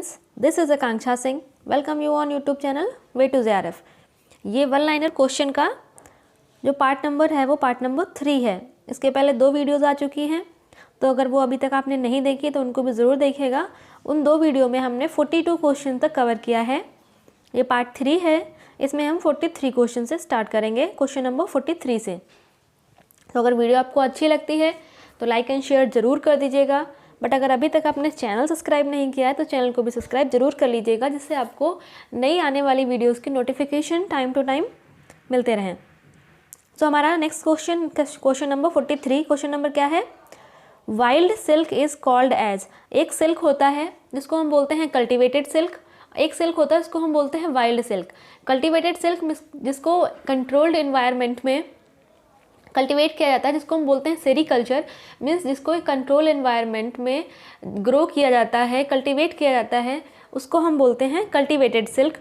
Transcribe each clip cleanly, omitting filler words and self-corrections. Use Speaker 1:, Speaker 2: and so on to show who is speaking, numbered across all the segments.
Speaker 1: Friends, this is Akanksha Singh. Welcome you on YouTube channel way to JRF। ये one liner question का जो part number है वो part number 3 है। इसके पहले 2 वीडियोज़ आ चुकी हैं, तो अगर वो अभी तक आपने नहीं देखी तो उनको भी ज़रूर देखिएगा। उन 2 वीडियो में हमने 42 क्वेश्चन तक कवर किया है। ये पार्ट 3 है, इसमें हम 43 क्वेश्चन से स्टार्ट करेंगे, क्वेश्चन नंबर 43 से। तो अगर वीडियो आपको अच्छी लगती है तो लाइक एंड शेयर ज़रूर कर दीजिएगा। बट अगर अभी तक आपने चैनल सब्सक्राइब नहीं किया है तो चैनल को भी सब्सक्राइब जरूर कर लीजिएगा, जिससे आपको नई आने वाली वीडियोस की नोटिफिकेशन टाइम टू टाइम मिलते रहें। तो हमारा next question number 43, question number क्या है? Wild silk is called age. एक सिल्क होता है जिसको हम बोलते हैं कल्टिवेटेड सिल्क, एक सिल्क होता है जिसको हम बोलते हैं वाइल्ड सिल्क। कल्टिवेटेड सिल्क जिसको कंट्रोल्ड इन्वायरमेंट में कल्टिवेट किया जाता है, जिसको हम बोलते हैं सेरीकल्चर, मीन्स जिसको एक कंट्रोल एनवायरनमेंट में ग्रो किया जाता है, कल्टिवेट किया जाता है, उसको हम बोलते हैं कल्टिवेटेड सिल्क।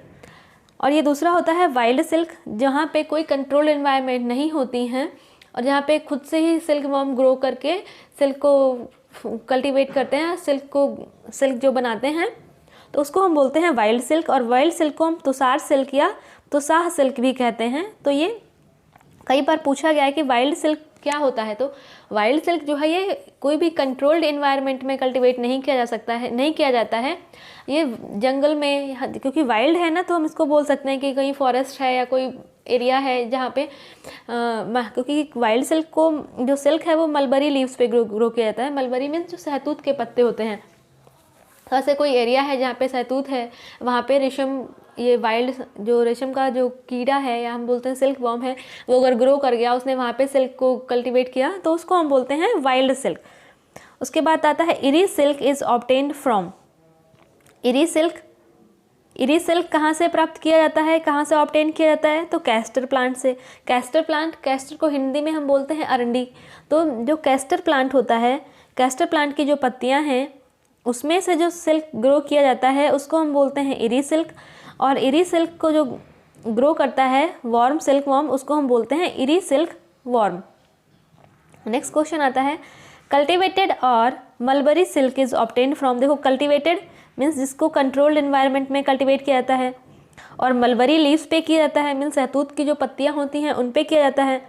Speaker 1: और ये दूसरा होता है वाइल्ड सिल्क, जहाँ पे कोई कंट्रोल एनवायरनमेंट नहीं होती हैं और जहाँ पे खुद से ही सिल्क वर्म ग्रो करके सिल्क को कल्टिवेट करते हैं, सिल्क जो बनाते हैं, तो उसको हम बोलते हैं वाइल्ड सिल्क। और वाइल्ड सिल्क को हम तुषार सिल्क या तुषाह सिल्क भी कहते हैं। तो ये कई बार पूछा गया है कि वाइल्ड सिल्क क्या होता है। तो वाइल्ड सिल्क जो है ये कोई भी कंट्रोल्ड इन्वायरमेंट में कल्टीवेट नहीं किया जाता है। ये जंगल में, क्योंकि वाइल्ड है ना, तो हम इसको बोल सकते हैं कि कहीं फॉरेस्ट है या कोई एरिया है जहाँ पे क्योंकि वाइल्ड सिल्क को जो सिल्क है वो मलबरी लीव्स पे ग्रो किया जाता है। मलबरी मीन्स जो सहतूत के पत्ते होते हैं। तो ऐसे कोई एरिया है जहाँ पे सहतूत है, वहाँ पे रेशम, ये वाइल्ड जो रेशम का जो कीड़ा है या हम बोलते हैं सिल्क वर्म है, वो अगर ग्रो कर गया, उसने वहाँ पे सिल्क को कल्टीवेट किया, तो उसको हम बोलते हैं वाइल्ड सिल्क। उसके बाद आता है eri silk is obtained from. Eri silk कहाँ से प्राप्त किया जाता है, कहाँ से ऑब्टेन किया जाता है? तो कैस्टर प्लांट से। कैस्टर को हिंदी में हम बोलते हैं अरंडी। तो जो कैस्टर प्लांट होता है, कैस्टर प्लांट की जो पत्तियाँ हैं उसमें से जो सिल्क ग्रो किया जाता है उसको हम बोलते हैं इरी सिल्क। और इरी सिल्क को जो ग्रो करता है वॉर्म, सिल्क वॉर्म, उसको हम बोलते हैं eri silk worm. Next question आता है कल्टिवेटेड और mulberry silk is obtained from. देखो, कल्टिवेटेड मीन्स जिसको कंट्रोल्ड इन्वायरमेंट में कल्टिवेट किया जाता है, और मलबरी लीव्स पे किया जाता है, मीन्स सहतूत की जो पत्तियाँ होती हैं उन पे किया जाता है,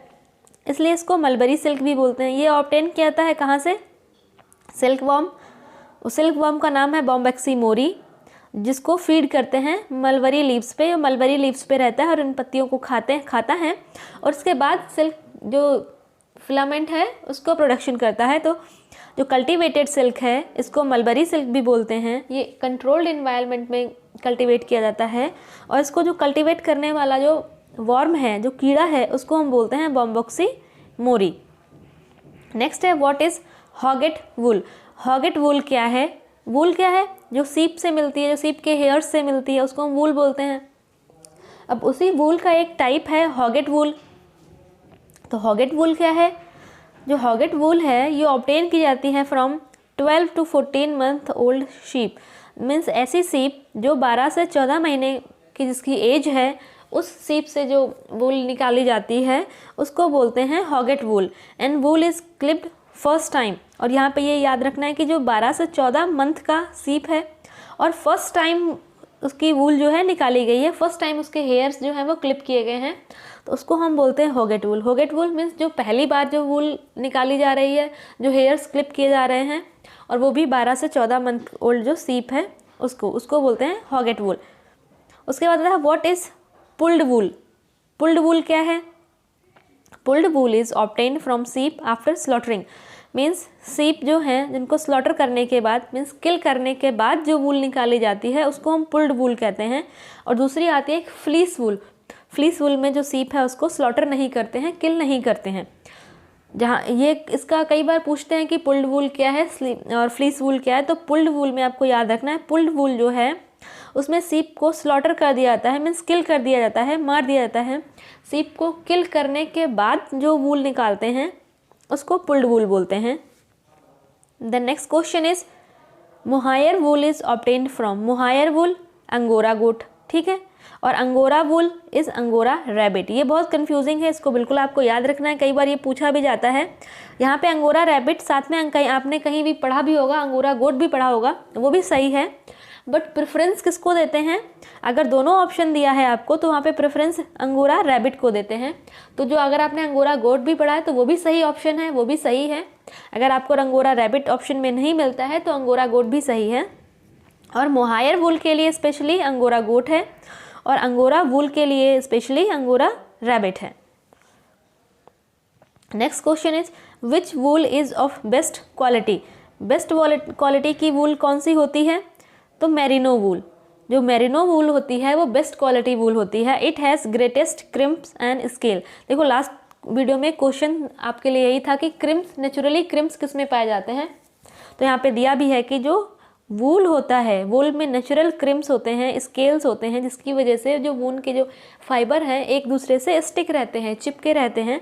Speaker 1: इसलिए इसको मलबरी सिल्क भी बोलते हैं। ये ऑब्टेन किया जाता है कहाँ से? Silk worm. उस सिल्क वर्म का नाम है बॉम्बेक्सी मोरी, जिसको फीड करते हैं मलबरी लीव्स पे। मलबरी लीव्स पे रहता है और इन पत्तियों को खाता है और उसके बाद सिल्क जो फिलामेंट है उसको प्रोडक्शन करता है। तो जो कल्टीवेटेड सिल्क है इसको मलबरी सिल्क भी बोलते हैं। ये कंट्रोल्ड इन्वायरमेंट में कल्टीवेट किया जाता है और इसको जो कल्टीवेट करने वाला जो वर्म है, जो कीड़ा है, उसको हम बोलते हैं बॉम्बेक्सी मोरी। नेक्स्ट है what is hogget wool. Hogget वूल क्या है? वूल क्या है? जो सीप से मिलती है, जो सीप के हेयर्स से मिलती है, उसको हम वूल बोलते हैं। अब उसी वूल का एक टाइप है हॉगेट वूल। तो हॉगेट वूल क्या है? जो हॉगेट वूल है ये ऑब्टेन की जाती है from 12 to 14 month old sheep. Means ऐसी सीप जो 12 से 14 महीने की जिसकी एज है, उस सीप से जो वूल निकाली जाती है उसको बोलते हैं hogget wool. And wool is clipped first time. और यहाँ पे ये याद रखना है कि जो 12 से 14 मंथ का सीप है और फर्स्ट टाइम उसकी वूल जो है निकाली गई है, फर्स्ट टाइम उसके हेयर्स जो हैं वो क्लिप किए गए हैं, तो उसको हम बोलते हैं हॉगेट वूल। हॉगेट वूल मीन्स जो पहली बार जो वूल निकाली जा रही है, जो हेयर्स क्लिप किए जा रहे हैं, और वो भी 12 से 14 मंथ ओल्ड जो सीप है उसको बोलते हैं हॉगेट वूल। उसके बाद आता है what is pulled wool. Pulled wool क्या है? Pulled wool is obtained from sheep after slaughtering. Means sheep जो हैं जिनको स्लॉटर करने के बाद, मीन्स किल करने के बाद जो वूल निकाली जाती है उसको हम पुल्ड वूल कहते हैं। और दूसरी आती है फ्लीस वूल। फ्लीस वूल में जो सीप है उसको स्लॉटर नहीं करते हैं, किल नहीं करते हैं। जहाँ ये इसका कई बार पूछते हैं कि पुल्ड वूल क्या है और फ्लीस वूल क्या है। तो पुल्ड वूल में आपको याद रखना है, पुल्ड वूल जो है उसमें सीप को स्लॉटर कर दिया जाता है, मीन्स किल कर दिया जाता है, मार दिया जाता है। सीप को किल करने के बाद जो वूल निकालते हैं उसको पुल्ड वूल बोलते हैं। The next question is mohair wool is obtained from. Mohair wool angora goat, ठीक है, और angora wool is angora rabbit. ये बहुत कंफ्यूजिंग है, इसको बिल्कुल आपको याद रखना है, कई बार ये पूछा भी जाता है। यहाँ पे अंगोरा रैबिट साथ में आपने कहीं भी पढ़ा भी होगा, अंगोरा गोट भी पढ़ा होगा, वो भी सही है। बट प्रेफरेंस किसको देते हैं? अगर दोनों ऑप्शन दिया है आपको तो वहाँ पे प्रेफरेंस अंगोरा रैबिट को देते हैं। तो जो अगर आपने अंगोरा गोट भी पढ़ा है तो वो भी सही ऑप्शन है, वो भी सही है। अगर आपको अंगोरा रैबिट ऑप्शन में नहीं मिलता है तो अंगोरा गोट भी सही है। और मोहायर वूल के लिए स्पेशली अंगोरा गोट है और अंगोरा वूल के लिए स्पेशली अंगोरा रैबिट है। Next question is which wool is of best quality? Best quality की वूल कौन सी होती है? तो मेरिनो वूल। जो मेरिनो वूल होती है वो बेस्ट क्वालिटी वूल होती है। It has greatest crimps and scale. देखो लास्ट वीडियो में क्वेश्चन आपके लिए यही था कि क्रिम्प्स, नेचुरली क्रिम्प्स किस में पाए जाते हैं? तो यहाँ पे दिया भी है कि जो वूल होता है, वूल में नेचुरल क्रिम्प्स होते हैं, स्केल्स होते हैं, जिसकी वजह से जो वूल के जो फाइबर हैं एक दूसरे से स्टिक रहते हैं, चिपके रहते हैं।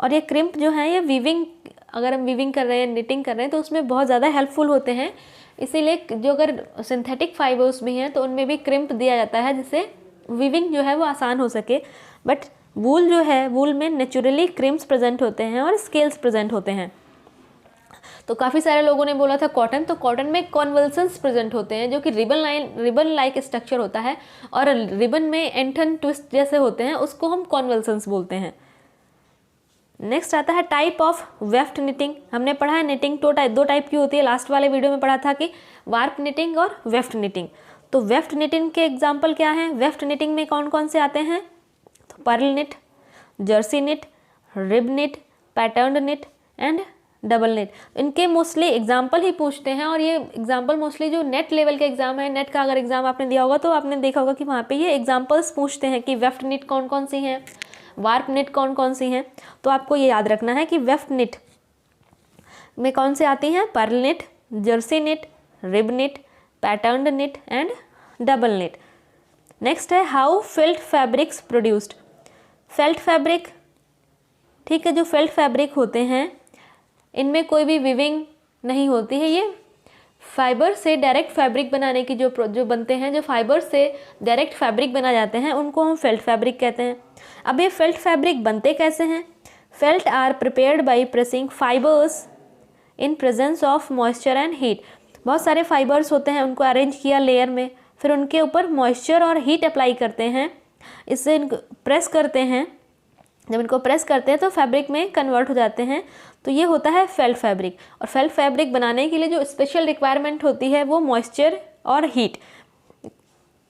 Speaker 1: और ये क्रिम्प जो है ये वीविंग, अगर हम वीविंग कर रहे हैं, निटिंग कर रहे हैं तो उसमें बहुत ज़्यादा हेल्पफुल होते हैं। इसीलिए जो अगर सिंथेटिक फाइबर्स भी हैं तो उनमें भी क्रिम्प दिया जाता है जिससे वीविंग जो है वो आसान हो सके। बट वूल जो है, वूल में नेचुरली क्रिम्प्स प्रेजेंट होते हैं और स्केल्स प्रेजेंट होते हैं। तो काफ़ी सारे लोगों ने बोला था कॉटन, तो कॉटन में कॉन्वल्सन्स प्रेजेंट होते हैं जो कि रिबन लाइक स्ट्रक्चर होता है और रिबन में एंथन ट्विस्ट जैसे होते हैं, उसको हम कॉन्वल्सन्स बोलते हैं। नेक्स्ट आता है टाइप ऑफ वेफ्ट निटिंग। हमने पढ़ा है निटिंग दो टाइप की होती है। लास्ट वाले वीडियो में पढ़ा था कि वार्प निटिंग और वेफ्ट निटिंग। तो वेफ्ट निटिंग के एग्जाम्पल क्या हैं? वेफ्ट निटिंग में कौन कौन से आते हैं? तो purl knit, jersey knit, rib knit, pattern knit and double net. इनके मोस्टली एग्जाम्पल ही पूछते हैं और ये एग्जाम्पल मोस्टली जो नेट लेवल के एग्जाम है, नेट का अगर एग्जाम आपने दिया होगा तो आपने देखा होगा कि वहाँ पे ये एग्जाम्पल्स पूछते हैं कि वेफ्ट निट कौन कौन सी हैं, वार्प निट कौन कौन सी हैं। तो आपको ये याद रखना है कि वेफ्ट निट में कौन से आती हैं? Purl knit, jersey knit, rib knit, pattern knit and double knit. Next है how felt fabrics produced. Felt fabric, ठीक है, जो फेल्ट फैब्रिक होते हैं इनमें कोई भी विविंग नहीं होती है। ये फाइबर से डायरेक्ट फैब्रिक बनाने की जो बनते हैं, जो फाइबर से डायरेक्ट फैब्रिक बना जाते हैं, उनको हम फेल्ट फैब्रिक कहते हैं। अब ये फेल्ट फैब्रिक बनते कैसे हैं? Felt are prepared by pressing fibres in presence of moisture and heat. बहुत सारे फाइबर्स होते हैं, उनको अरेंज किया लेयर में, फिर उनके ऊपर मॉइस्चर और हीट अप्लाई करते हैं, इससे इनको प्रेस करते हैं। जब इनको प्रेस करते हैं तो फैब्रिक में कन्वर्ट हो जाते हैं। तो ये होता है फेल्ट फैब्रिक। और फेल्ट फैब्रिक बनाने के लिए जो स्पेशल रिक्वायरमेंट होती है वो मॉइस्चर और हीट।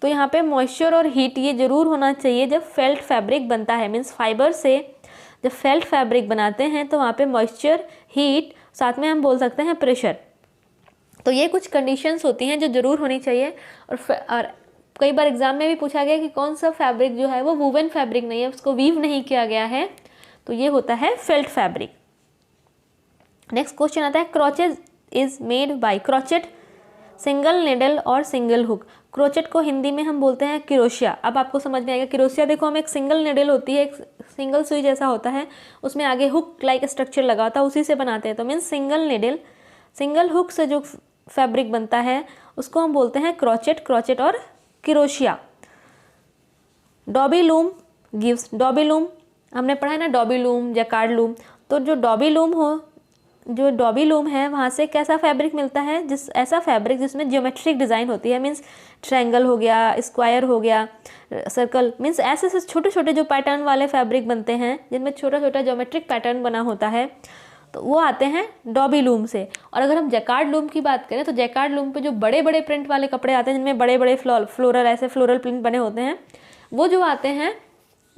Speaker 1: तो यहाँ पे मॉइस्चर और हीट ये ज़रूर होना चाहिए जब फेल्ट फैब्रिक बनता है। मीन्स फाइबर से जब फेल्ट फैब्रिक बनाते हैं तो वहाँ पे मॉइस्चर, हीट, साथ में हम बोल सकते हैं प्रेशर। तो ये कुछ कंडीशंस होती हैं जो ज़रूर होनी चाहिए। और कई बार एग्जाम में भी पूछा गया कि कौन सा फैब्रिक जो है वो वूवन फैब्रिक नहीं है, उसको वीव नहीं किया गया है, तो ये होता है फेल्ट फैब्रिक। नेक्स्ट क्वेश्चन आता है crochet is made by. Crochet single needle और सिंगल हुक। क्रोचेट को हिंदी में हम बोलते हैं क्रोशिया। अब आपको समझ में आएगा। क्रोशिया देखो, हम एक सिंगल निडल होती है, एक सिंगल सुई जैसा होता है, उसमें आगे हुक लाइक स्ट्रक्चर लगा होता है, उसी से बनाते हैं। तो means single needle, single hook से जो फैब्रिक बनता है उसको हम बोलते हैं क्रोचेट। क्रोचेट और crochet. Dobby loom gives. Dobby loom हमने पढ़ा है ना, डॉबी लूम, जैकार्ड लूम। तो जो डॉबी लूम है वहाँ से कैसा फैब्रिक मिलता है? ऐसा फैब्रिक जिसमें ज्योमेट्रिक डिज़ाइन होती है। मीन्स ट्रायंगल हो गया, स्क्वायर हो गया, सर्कल, मीन्स ऐसे छोटे छोटे जो पैटर्न वाले फैब्रिक बनते हैं जिनमें छोटा छोटा ज्योमेट्रिक पैटर्न बना होता है, तो वो आते हैं डॉबी लूम से। और अगर हम जैकार्ड लूम की बात करें तो जैकार्ड लूम पे जो बड़े बड़े प्रिंट वाले कपड़े आते हैं जिनमें बड़े बड़े फ्लोरल प्रिंट बने होते हैं, वो जो आते हैं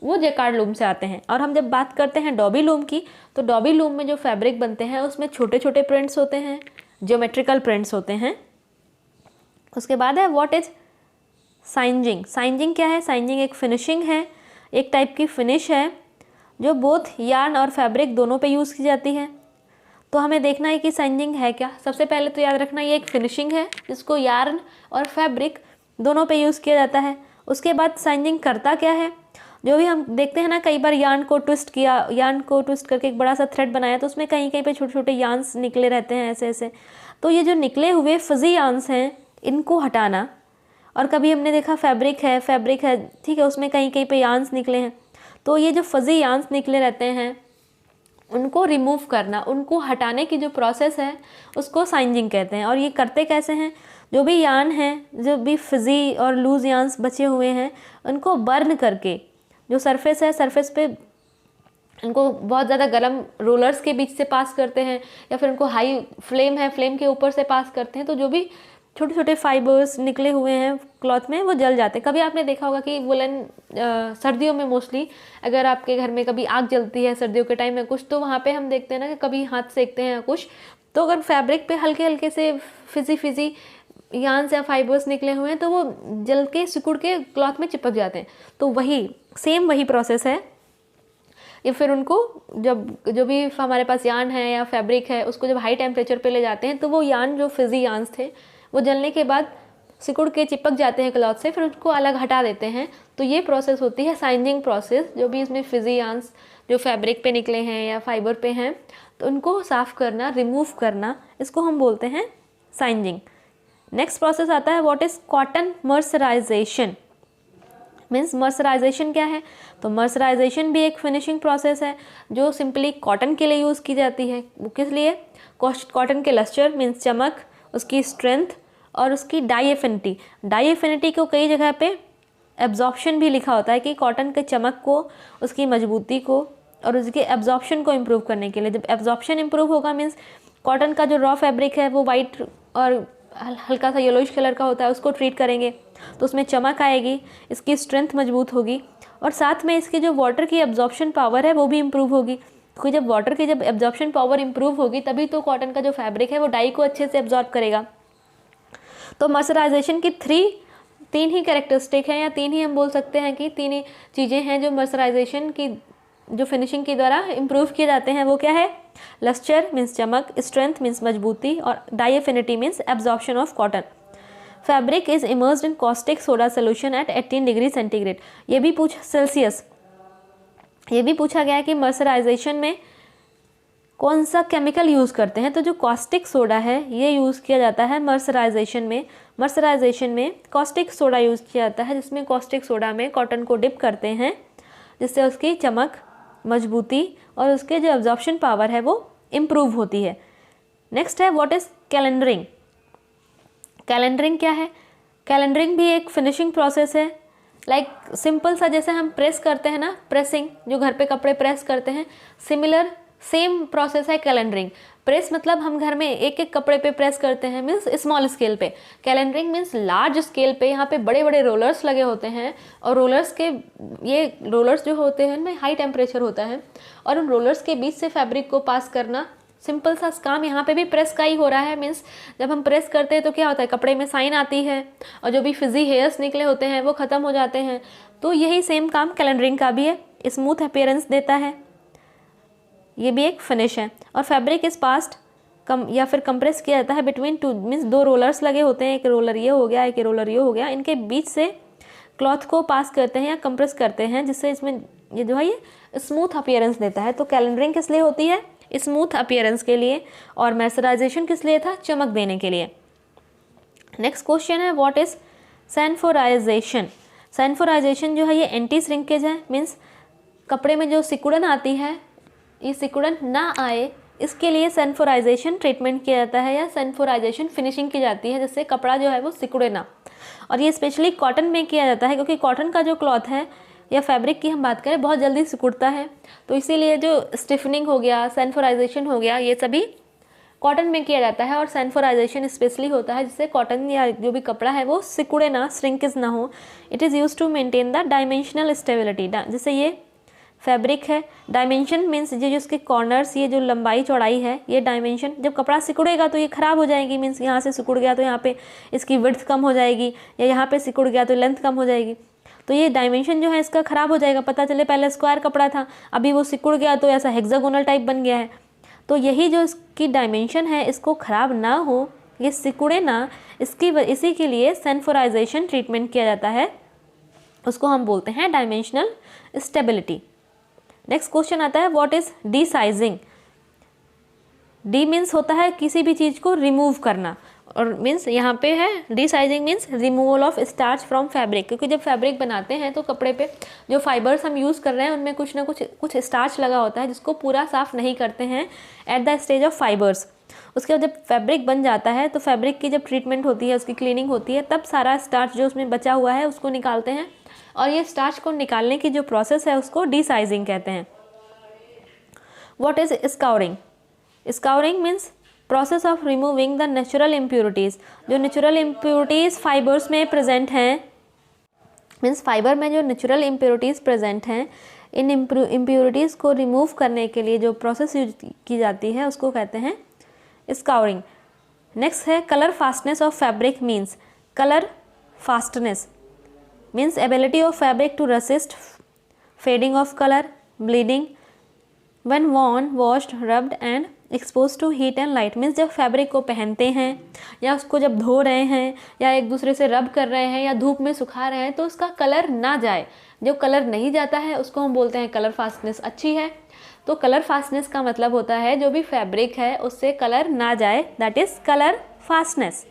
Speaker 1: वो जैकार्ड लूम से आते हैं। और हम जब बात करते हैं डॉबी लूम की, तो डॉबी लूम में जो फैब्रिक बनते हैं उसमें छोटे छोटे प्रिंट्स होते हैं, ज्योमेट्रिकल प्रिंट्स होते हैं। उसके बाद है व्हाट इज साइंजिंग। साइंजिंग क्या है? साइंजिंग एक फिनिशिंग है, एक टाइप की फिनिश है जो बोथ यार्न और फैब्रिक दोनों पे यूज़ की जाती है। तो हमें देखना है कि साइंजिंग है क्या। सबसे पहले तो याद रखना ये एक फिनिशिंग है जिसको यार्न और फैब्रिक दोनों पे यूज़ किया जाता है। उसके बाद साइंजिंग करता क्या है? जो भी हम देखते हैं ना, कई बार यार्न को ट्विस्ट करके एक बड़ा सा थ्रेड बनाया तो उसमें कहीं कहीं पे छोटे छोटे यार्न्स निकले रहते हैं ऐसे ऐसे। तो ये जो निकले हुए फजी यार्न्स हैं इनको हटाना। और कभी हमने देखा फैब्रिक है ठीक है, उसमें कहीं कहीं पे यार्न्स निकले हैं, तो ये जो फजी यार्न्स निकले रहते हैं उनको रिमूव करना, उनको हटाने की जो प्रोसेस है उसको साइंजिंग कहते हैं। और ये करते कैसे हैं? जो भी यान हैं, जो भी फिजी और लूज यान्स बचे हुए हैं, उनको बर्न करके जो सरफेस है, सरफेस पे इनको बहुत ज़्यादा गर्म रोलर्स के बीच से पास करते हैं, या फिर उनको हाई फ्लेम है, फ्लेम के ऊपर से पास करते हैं, तो जो भी छोटे छोटे फाइबर्स निकले हुए हैं क्लॉथ में वो जल जाते हैं। कभी आपने देखा होगा कि वुलन सर्दियों में मोस्टली अगर आपके घर में कभी आग जलती है सर्दियों के टाइम में कुछ, तो वहाँ पे हम देखते हैं ना कि कभी हाथ सेकते हैं या कुछ, तो अगर फैब्रिक पे हल्के हल्के से फिजी यान या फाइबर्स निकले हुए हैं तो वो जल के सिकुड़ के क्लॉथ में चिपक जाते हैं। तो वही प्रोसेस है। या फिर उनको जब जो भी हमारे पास यान है या फैब्रिक है उसको जब हाई टेम्परेचर पे ले जाते हैं तो वो यान जो फिजी यान्स थे वो जलने के बाद सिकुड़ के चिपक जाते हैं क्लॉथ से, फिर उसको अलग हटा देते हैं। तो ये प्रोसेस होती है साइंजिंग प्रोसेस। जो भी इसमें फिजी यान्स जो फैब्रिक पे निकले हैं या फाइबर पे हैं तो उनको साफ़ करना, रिमूव करना, इसको हम बोलते हैं साइंजिंग। नेक्स्ट प्रोसेस आता है what is cotton mercerisation. Means mercerisation क्या है? तो मर्सराइजेशन भी एक फिनिशिंग प्रोसेस है जो सिंपली कॉटन के लिए यूज़ की जाती है। वो किस लिए? कॉटन के लस्टर मीन्स चमक, उसकी स्ट्रेंथ और उसकी डाई एफिनिटी। डाई एफिनिटी को कई जगह पे एब्जॉर्प्शन भी लिखा होता है कि कॉटन के चमक को, उसकी मजबूती को और उसके एब्जॉर्प्शन को इम्प्रूव करने के लिए। जब एब्जॉर्प्शन इम्प्रूव होगा मीन्स कॉटन का जो रॉ फैब्रिक है वो वाइट और हल्का सा येलोइश कलर का होता है, उसको ट्रीट करेंगे तो उसमें चमक आएगी, इसकी स्ट्रेंथ मजबूत होगी और साथ में इसकी जो वाटर की एब्जॉर्प्शन पावर है वो भी इम्प्रूव होगी। क्योंकि जब वाटर की जब एब्जॉर्प्शन पावर इम्प्रूव होगी तभी तो कॉटन का जो फैब्रिक है वो डाई को अच्छे से एब्जॉर्ब करेगा। तो मर्सराइजेशन की तीन ही कैरेक्टरिस्टिक हैं, या तीन ही हम बोल सकते हैं कि तीन ही चीज़ें हैं जो मर्सराइजेशन की जो फिनिशिंग के द्वारा इम्प्रूव किए जाते हैं। वो क्या है? लस्टर मीन्स चमक, स्ट्रेंथ मीन्स मजबूती और dye affinity means absorption of cotton. Fabric is immersed in caustic soda solution at 18 degree centigrade. ये भी पूछा गया है कि मर्सराइजेशन में कौन सा केमिकल यूज़ करते हैं। तो जो कॉस्टिक सोडा है ये यूज़ किया जाता है मर्सराइजेशन में कॉस्टिक सोडा यूज़ किया जाता है, जिसमें कॉस्टिक सोडा में कॉटन को डिप करते हैं जिससे उसकी चमक, मजबूती और उसके जो एब्जॉर्प्शन पावर है वो इम्प्रूव होती है। नेक्स्ट है व्हाट इज़ कैलेंडरिंग। कैलेंडरिंग क्या है? कैलेंडरिंग भी एक फिनिशिंग प्रोसेस है। लाइक सिंपल सा जैसे हम प्रेस करते हैं ना, प्रेसिंग, जो घर पे कपड़े प्रेस करते हैं, सिमिलर सेम प्रोसेस है कैलेंडरिंग। प्रेस मतलब हम घर में एक एक कपड़े पे प्रेस करते हैं, मीन्स स्मॉल स्केल पे। कैलेंडरिंग मीन्स लार्ज स्केल पे, यहाँ पे बड़े बड़े रोलर्स लगे होते हैं और ये रोलर्स जो होते हैं उनमें हाई टेम्परेचर होता है और उन रोलर्स के बीच से फैब्रिक को पास करना। सिंपल सा काम यहाँ पे भी प्रेस का ही हो रहा है। मीन्स जब हम प्रेस करते हैं तो क्या होता है, कपड़े में साइन आती है और जो भी फिजी हेयर्स निकले होते हैं वो ख़त्म हो जाते हैं। तो यही सेम काम कैलेंडरिंग का भी है, स्मूथ अपीयरेंस देता है, ये भी एक फिनिश है। और फैब्रिक इज पास्ट या फिर कंप्रेस किया जाता है बिटवीन टू, मीन्स दो रोलर्स लगे होते हैं, एक रोलर ये हो गया, एक रोलर ये हो गया, इनके बीच से क्लॉथ को पास करते हैं या कंप्रेस करते हैं, जिससे इसमें ये जो है ये स्मूथ अपीयरेंस देता है। तो कैलेंडरिंग किस लिए होती है? स्मूथ अपीयरेंस के लिए। और मर्सराइजेशन किस लिए था? चमक देने के लिए। नेक्स्ट क्वेश्चन है व्हाट इज सैनफोराइजेशन। सैनफोराइजेशन जो है ये एंटी श्रिंकेज है, मीन्स कपड़े में जो सिकुड़न आती है ये सिकुड़न ना आए इसके लिए सैनफोराइजेशन ट्रीटमेंट किया जाता है या सैनफोराइजेशन फिनिशिंग की जाती है, जिससे कपड़ा जो है वो सिकुड़े ना। और ये स्पेशली कॉटन में किया जाता है क्योंकि कॉटन का जो क्लॉथ है या फैब्रिक की हम बात करें बहुत जल्दी सिकुड़ता है, तो इसीलिए जो स्टिफनिंग हो गया, सैनफोराइजेशन हो गया, ये सभी कॉटन में किया जाता है। और सैनफोराइजेशन स्पेशली होता है जिससे कॉटन या जो भी कपड़ा है वो सिकुड़े ना, श्रिंकेज ना हो। It is use to maintain the dimensional stability. जैसे ये फैब्रिक है, डायमेंशन मीन्स ये जो इसके कॉर्नर्स, ये जो लंबाई चौड़ाई है, ये डायमेंशन, जब कपड़ा सिकुड़ेगा तो ये ख़राब हो जाएगी। मीन्स यहाँ से सिकुड़ गया तो यहाँ पे इसकी विड्थ कम हो जाएगी, या यहाँ पे सिकुड़ गया तो लेंथ कम हो जाएगी। तो ये डायमेंशन जो है इसका ख़राब हो जाएगा। पता चले पहले स्क्वायर कपड़ा था, अभी वो सिकुड़ गया तो ऐसा हेक्सागोनल टाइप बन गया है। तो यही जो इसकी डायमेंशन है इसको ख़राब ना हो, ये सिकुड़े ना, इसी के लिए सैनफोराइजेशन ट्रीटमेंट किया जाता है, उसको हम बोलते हैं डायमेंशनल स्टेबिलिटी। नेक्स्ट क्वेश्चन आता है what is D sizing. D means होता है किसी भी चीज़ को रिमूव करना, और मीन्स यहाँ पे है D sizing means removal of starch from fabric. क्योंकि जब फैब्रिक बनाते हैं तो कपड़े पे जो फाइबर्स हम यूज़ कर रहे हैं उनमें कुछ ना कुछ स्टार्च लगा होता है जिसको पूरा साफ नहीं करते हैं at the stage of fibres. उसके बाद जब फैब्रिक बन जाता है तो फैब्रिक की जब ट्रीटमेंट होती है, उसकी क्लीनिंग होती है, तब सारा स्टार्च जो उसमें बचा हुआ है उसको निकालते हैं, और ये स्टार्च को निकालने की जो प्रोसेस है उसको डीसाइजिंग कहते हैं। What is scouring? Scouring means process of removing the natural impurities. जो नेचुरल इम्प्योरिटीज़ फाइबर्स में प्रेजेंट हैं, मीन्स फाइबर में जो नेचुरल इम्प्योरिटीज़ प्रेजेंट हैं, इन इम्प्योरिटीज़ को रिमूव करने के लिए जो प्रोसेस यूज की जाती है उसको कहते हैं स्काउरिंग। नेक्स्ट है colour fastness of fabric means. Colour fastness means ability of fabric to resist fading of colour, bleeding when worn, washed, rubbed and expose to heat and light. Means जब fabric को पहनते हैं या उसको जब धो रहे हैं या एक दूसरे से रब कर रहे हैं या धूप में सुखा रहे हैं तो उसका कलर ना जाए। जो कलर नहीं जाता है उसको हम बोलते हैं कलर फास्टनेस अच्छी है। तो कलर फास्टनेस का मतलब होता है जो भी फैब्रिक है उससे कलर ना जाए, that is colour fastness.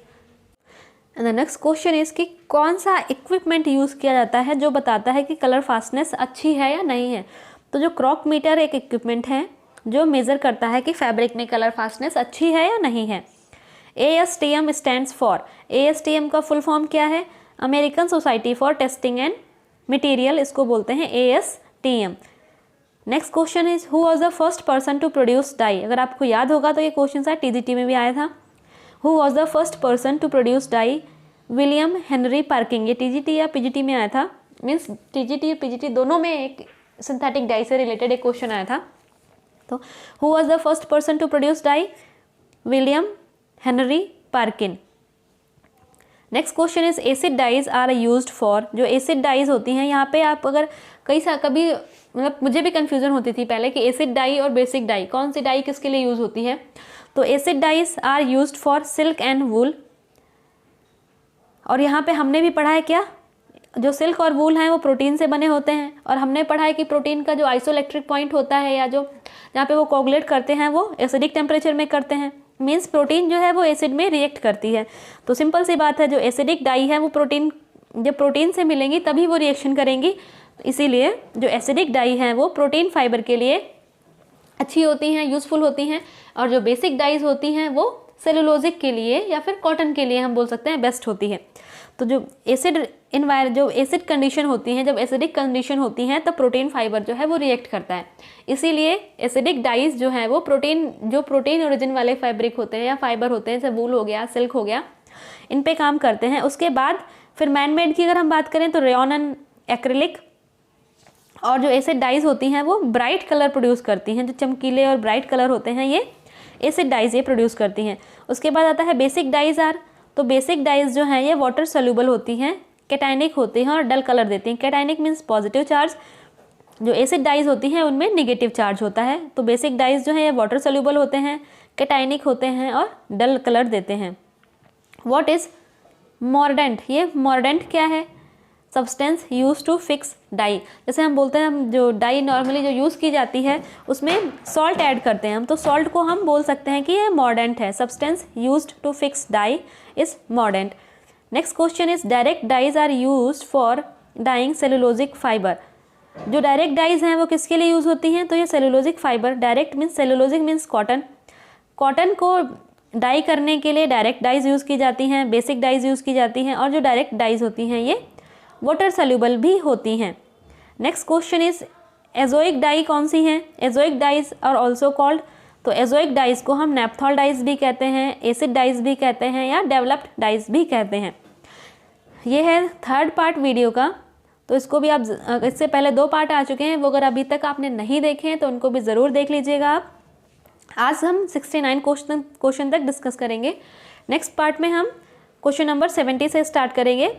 Speaker 1: And the next question is कि कौन सा इक्विपमेंट यूज़ किया जाता है जो बताता है कि कलर फास्टनेस अच्छी है या नहीं है। तो जो क्रॉक मीटर एक इक्विपमेंट है जो मेज़र करता है कि फैब्रिक में कलर फास्टनेस अच्छी है या नहीं है। ASTM स्टैंड्स फॉर, ASTM का फुल फॉर्म क्या है? American Society for Testing and Material, इसको बोलते हैं ASTM। Next question is who was the first person to produce dye. अगर आपको याद होगा तो ये क्वेश्चन सा TGT में भी आया था। Who was the first person to produce dye? William Henry Perkin. ये TGT या PGT में आया था, मीन्स TGT और PGT दोनों में एक सिंथेटिक डाई से रिलेटेड एक क्वेश्चन आया था। तो who was the first person to produce dye? William Henry Perkin. Next question is acid dyes are used for. जो एसिड डाइज होती हैं, यहाँ पे आप अगर कभी मतलब मुझे भी कन्फ्यूजन होती थी पहले कि एसिड डाई और बेसिक डाई कौन सी डाई किसके लिए यूज़ होती है। तो acid dyes are used for silk and wool. और यहाँ पे हमने भी पढ़ा है क्या, जो सिल्क और वूल हैं वो प्रोटीन से बने होते हैं, और हमने पढ़ा है कि प्रोटीन का जो आइसोइलेक्ट्रिक पॉइंट होता है या जो जहाँ पे वो कोगुलेट करते हैं वो एसिडिक टेम्परेचर में करते हैं। मीन्स प्रोटीन जो है वो एसिड में रिएक्ट करती है। तो सिंपल सी बात है, जो एसिडिक डाई है वो प्रोटीन, जब प्रोटीन से मिलेंगी तभी वो रिएक्शन करेंगी। इसीलिए जो एसिडिक डाई हैं वो प्रोटीन फाइबर के लिए अच्छी होती हैं, यूज़फुल होती हैं, और जो बेसिक डाइज होती हैं वो सेलुलोजिक के लिए या फिर कॉटन के लिए हम बोल सकते हैं बेस्ट होती है। तो जो एसिड कंडीशन होती हैं, जब एसिडिक कंडीशन होती हैं तब प्रोटीन फाइबर जो है वो रिएक्ट करता है। इसीलिए एसिडिक डाइज जो है वो प्रोटीन ओरिजिन वाले फैब्रिक होते हैं या फाइबर होते हैं, जैसे वूल हो गया, सिल्क हो गया, इन पे काम करते हैं। उसके बाद फिर मैन मेड की अगर हम बात करें तो रेयॉन एंड एक्रिलिक। और जो एसिड डाइज होती हैं वो ब्राइट कलर प्रोड्यूस करती हैं, जो चमकीले और ब्राइट कलर होते हैं ये एसिड डाइज ये प्रोड्यूस करती हैं। उसके बाद आता है बेसिक डाइज आर। तो बेसिक डाइज जो हैं ये वाटर सोल्यूबल होती हैं, कैटाइनिक होती हैं और डल कलर देती हैं। कैटाइनिक मीन्स पॉजिटिव चार्ज, जो एसिड डाइज होती हैं उनमें नेगेटिव चार्ज होता है। तो बेसिक डाइज जो है ये वाटर सोल्यूबल होते हैं, कैटाइनिक होते हैं और डल कलर देते हैं। What is mordant? ये मॉर्डेंट क्या है? Substance use to fix dye. जैसे हम बोलते हैं, हम जो डाई नॉर्मली जो यूज़ की जाती है उसमें सॉल्ट ऐड करते हैं हम, तो सॉल्ट को हम बोल सकते हैं कि ये मॉर्डेंट है। Substance used to fix dye is mordant. Next question is direct dyes are used for dyeing cellulosic fibre. जो डायरेक्ट डाइज हैं वो किसके लिए यूज़ होती हैं? तो ये cellulosic fibre, direct means cellulosic means cotton. Cotton को डाई करने के लिए डायरेक्ट डाइज यूज़ की जाती हैं, बेसिक डाइज यूज़ की जाती हैं, और जो डायरेक्ट डाइज होती हैं ये वाटर सोल्यूबल भी होती हैं। Next question is azoic dye कौन सी हैं? Azoic dyes are also called. तो एजोइक डाइज को हम नेप्थॉल डाइज भी कहते हैं, एसिड डाइज भी कहते हैं, या डेवलप्ड डाइज भी कहते हैं। ये है थर्ड पार्ट वीडियो का। तो इसको भी आप, इससे पहले 2 पार्ट आ चुके हैं, वो अगर अभी तक आपने नहीं देखे हैं तो उनको भी ज़रूर देख लीजिएगा आप। आज हम 69 क्वेश्चन तक डिस्कस करेंगे। नेक्स्ट पार्ट में हम क्वेश्चन नंबर 70 से स्टार्ट करेंगे।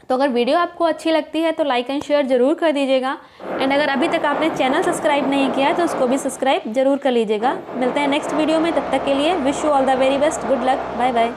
Speaker 1: तो अगर वीडियो आपको अच्छी लगती है तो लाइक एंड शेयर ज़रूर कर दीजिएगा, एंड अगर अभी तक आपने चैनल सब्सक्राइब नहीं किया है तो उसको भी सब्सक्राइब ज़रूर कर लीजिएगा। मिलते हैं नेक्स्ट वीडियो में, तब तक के लिए wish you all the very best, good luck, bye bye.